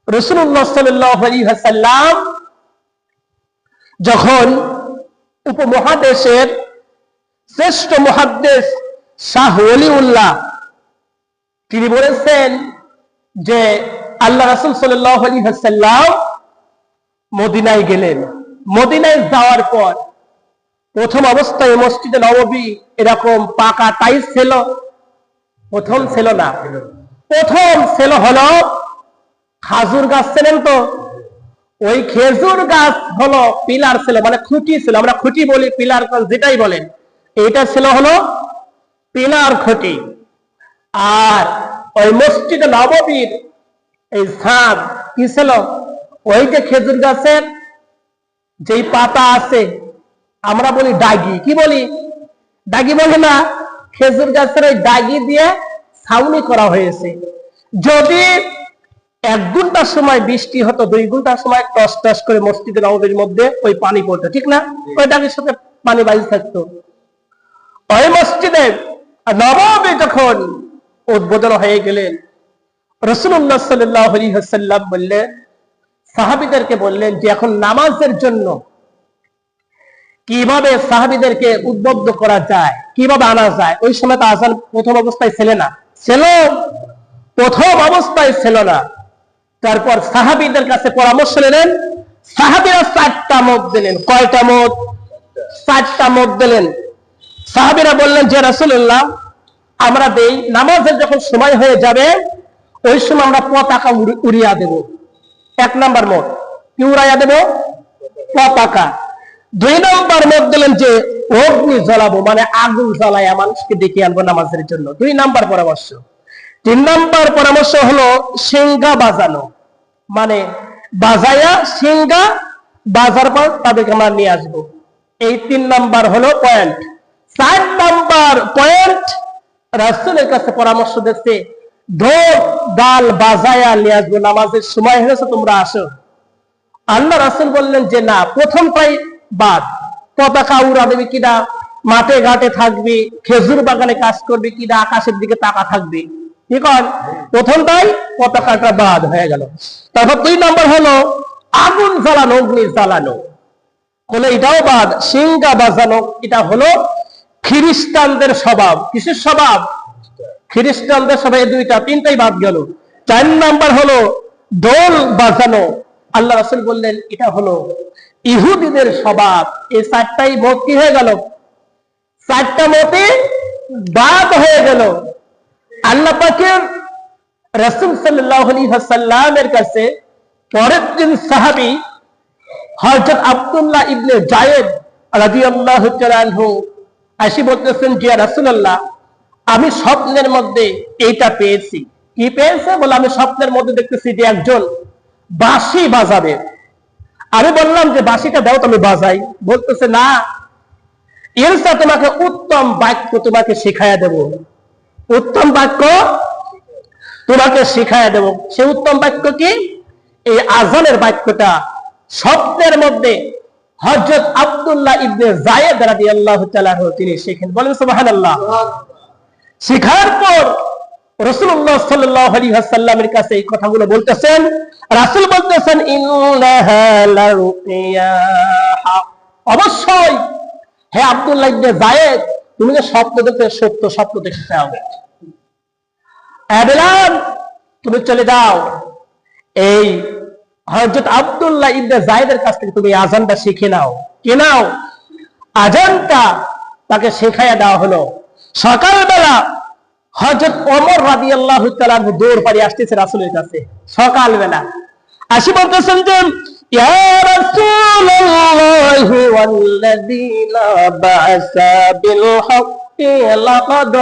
রাসূলুল্লাহ সাল্লাল্লাহু আলাইহি ওয়াসাল্লাম যখন উপমহাদেশের শ্রেষ্ঠ মুহাদ্দিস শাহ ওলিউল্লাহ তিনি বলেছেন যে আল্লাহ রাসূল সাল্লাল্লাহু আলাইহি ওয়াসাল্লাম মদিনায় গেলেন। মদিনায় যাওয়ার পর প্রথম অবস্থায় মসজিদে নববী এরকম পাকা টাইলস ছিল? প্রথম ছিল না। প্রথম ছিল হলো খাজুর গাছ। ছিলেন তো? ওই খেজুর গাছ হলো পিলার ছিল, মানে খুঁটি ছিল। আমরা খুঁটি বলি, পিলার যেটাই বলেন, এটা ছিল হলো পিলার খুঁটি। আর ওই মসজিদে নববীর এই ছাদ কি ছিল? ওই যে খেজুর গাছের যেই পাতা আছে আমরা বলি ডাগি। কি বলি? ডাগি বলি না? খেজুর গাছের ওই ডাগি দিয়ে ছাউনি করা হয়েছে। যদি 1 ঘন্টার সময় বৃষ্টি হতো, 2 ঘন্টার সময় টস টস করে মসজিদে নববীর মধ্যে ওই পানি পড়তো, ঠিক না? ওই ডাগির সাথে পানি বাজি থাকতো। ওই মসজিদে নববী যখন উদ্বোধন হয়ে গেলেন, রাসূলুল্লাহ সাল্লাল্লাহু আলাইহি ওয়াসাল্লাম বললেন, সাহাবীদেরকে বললেন যে এখন নামাজের জন্য কিভাবে সাহাবীদেরকে উদ্বুদ্ধ করা যায়, কিভাবে আনা যায়। ওই সময় তো আযান প্রথম অবস্থায় ছিল না, ছিল প্রথম অবস্থায় ছিল না। তারপর সাহাবীদের কাছে পরামর্শ নিলেন। সাহাবীরা 4টা মত দিলেন। কয়টা মত? 4টা মত দিলেন। সাহাবীরা বললেন যে রাসূলুল্লাহ, আমরা দেই নামাজের যখন সময় হয়ে যাবে ওই সময় আমরা পতাকা উড়িয়ে দেব। 1 নাম্বার মত। কি উড়াইয়া দেব? পতাকা। 2 নাম্বার মত দিলেন যে অগ্নি জ্বালাবো, মানে আগুন জ্বালায়া মানুষকে ডেকে আনবো নামাজের জন্য। 2 নাম্বার পরামর্শ। 3 নাম্বার পরামর্শ হলো সিংহা বাজানো, মানে বাজায়া সিংহা বাজার পর তাদেরকে আমরা নিয়ে আসবো। এই 3 নাম্বার হলো পয়েন্ট। 4 নাম্বার পয়েন্ট রাসূলের কাছে পরামর্শ দিচ্ছে, ঢোল ডাল বাজায়া নিয়ে আসবো, নামাজের সময় হয়েছে, তোমরা আসো। আল্লাহ রাসূল বললেন যে না, প্রথমটাই বাদ। পতাকা উড়া দেবে কিনা, মাঠে ঘাটে থাকবে, খেজুর বাগানে কাজ করবে কিনা, আকাশের দিকে তাকা থাকবে, ঠিক আছে? প্রথমটাই পতাকাটা বাদ হয়ে গেল। তারপর 2 নাম্বার হলো আগুন জ্বালানো, অগ্নি জ্বালানো, বলে এটাও বাদ। সিংহা বাজানো, এটা হলো খ্রিস্টানদের স্বভাব। কিসের স্বভাব? খ্রিস্টানদের স্বভাব। এই 2টা 3টাই বাদ গেল। 4 নাম্বার হলো ঢোল বাজানো। আল্লাহ রাসূল বললেন এটা হলো ইহুদিদের স্বভাব। এই 4টাই মত কি হয়ে গেল? 4টা মতে বাদ হয়ে গেল। আল্লাহ পাকের রাসূল সাল্লাল্লাহু আলাইহি ওয়াসাল্লামের কাছে পরের দিন সাহাবী হযরত আব্দুল্লাহ ইবনে যায়েদ রাদিয়াল্লাহু তাআলা আনহু আসি বলতেছেন যে রাসূলুল্লাহ, আমি স্বপ্নের মধ্যে এইটা পেয়েছি। কি পেয়েছে? বলে আমি স্বপ্নের মধ্যে দেখতেছি যে একজন বাঁশি বাজাবে। আমি বললাম যে বাঁশিটা দাও, তুমি বাজাই। বলতেছে না, এর সাথে তোমাকে উত্তম বাক্য তোমাকে শিখাইয়া দেব। উত্তম বাক্য তোমাকে শিখাইয়া দেব। সে উত্তম বাক্য কি? এই আযানের বাক্যটা স্বপ্নের মধ্যে হযরত আব্দুল্লাহ ইবনে যায়েদ রাদিয়াল্লাহু তাআলা তিনি শিখেন। বলেন সুবহানাল্লাহ। শিখার পর রাসূলুল্লাহ সাল্লাল্লাহু আলাইহি ওয়াসাল্লামের কাছে এই কথাগুলো বলতেছেন। রাসূল বলতেছেন ইন্নাহা লারুকিয়া, অবশ্যই হে আব্দুল্লাহ ইবনে যায়েদ, তুমি যে স্বপ্ন দেখতে, সত্য স্বপ্ন দেখতে হবে। বিলাল, তুমি চলে যাও, এই হযরত আব্দুল্লাহ ইবনে যায়েদের কাছ থেকে তুমি আযানটা শিখে নাও। কি নাও? আযানটা তাকে শেখায়া দেওয়া হলো। সকালবেলা হযরত ওমর রাদিয়াল্লাহু তাআলা দৌড় পাড়ি আসতেছে রাসূলের কাছে। সকালবেলা আসি বলতেছেন যে ইয়া রাসূলুল্লাহি ওয়াল্লাযী লা বা'সা বিল হাক্কি লাকাদ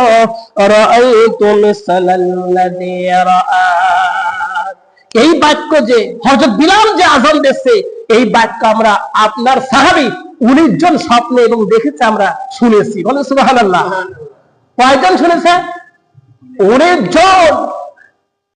রাআইতু মিসলাল্লাযী রাআত। এই বাক্য যে হযরত বিলাল যে আযান দিচ্ছে, এই বাক্য আমরা আপনার সাহাবী 19 জন স্বপ্নে এবং দেখেছে, আমরা শুনেছি। বলেন সুবহানাল্লাহ। কয়জন শুনেছে? 19 জন।